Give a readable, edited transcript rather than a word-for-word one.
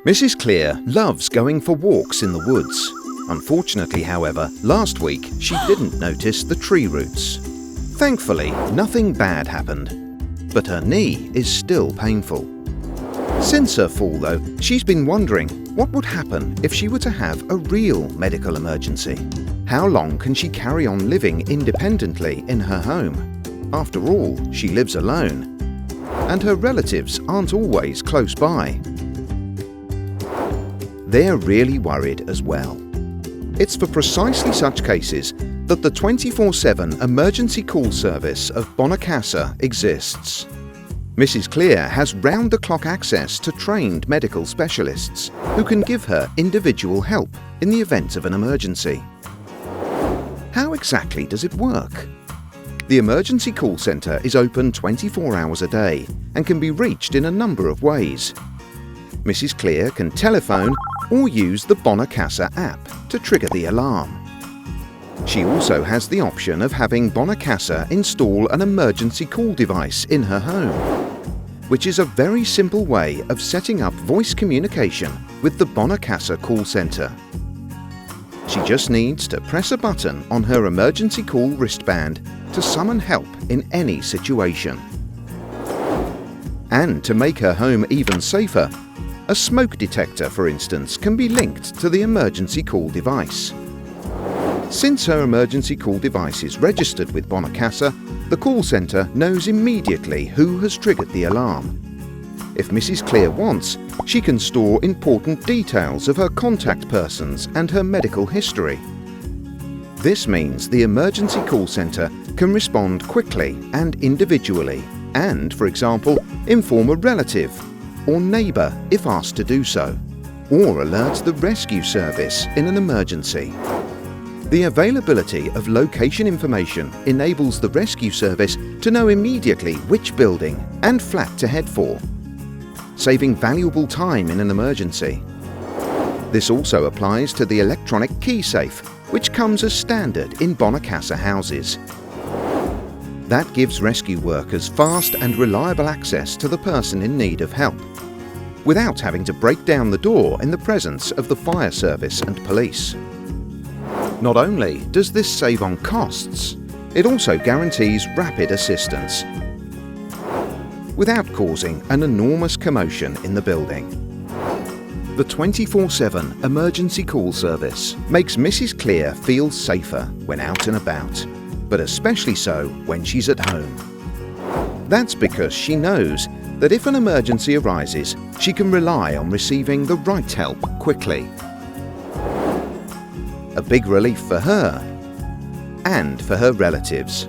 Mrs. Clear loves going for walks in the woods. Unfortunately, however, last week she didn't notice the tree roots. Thankfully, nothing bad happened, but her knee is still painful. Since her fall, though, she's been wondering what would happen if she were to have a real medical emergency. How long can she carry on living independently in her home? After all, she lives alone, and her relatives aren't always close by. They're really worried as well. It's for precisely such cases that the 24/7 emergency call service of Bonacasa exists. Mrs. Clear has round-the-clock access to trained medical specialists who can give her individual help in the event of an emergency. How exactly does it work? The emergency call centre is open 24 hours a day and can be reached in a number of ways. Mrs. Clear can telephone or use the Bonacasa app to trigger the alarm. She also has the option of having Bonacasa install an emergency call device in her home, which is a very simple way of setting up voice communication with the Bonacasa call centre. She just needs to press a button on her emergency call wristband to summon help in any situation. And to make her home even safer, a smoke detector, for instance, can be linked to the emergency call device. Since her emergency call device is registered with Bonacasa, the call centre knows immediately who has triggered the alarm. If Mrs. Clear wants, she can store important details of her contact persons and her medical history. This means the emergency call centre can respond quickly and individually and, for example, inform a relative or neighbour if asked to do so, or alert the rescue service in an emergency. The availability of location information enables the rescue service to know immediately which building and flat to head for, saving valuable time in an emergency. This also applies to the electronic key safe, which comes as standard in Bonacasa houses. That gives rescue workers fast and reliable access to the person in need of help, without having to break down the door in the presence of the fire service and police. Not only does this save on costs, it also guarantees rapid assistance, without causing an enormous commotion in the building. The 24/7 emergency call service makes Mrs. Clear feel safer when out and about, but especially so when she's at home. That's because she knows that if an emergency arises, she can rely on receiving the right help quickly. A big relief for her and for her relatives.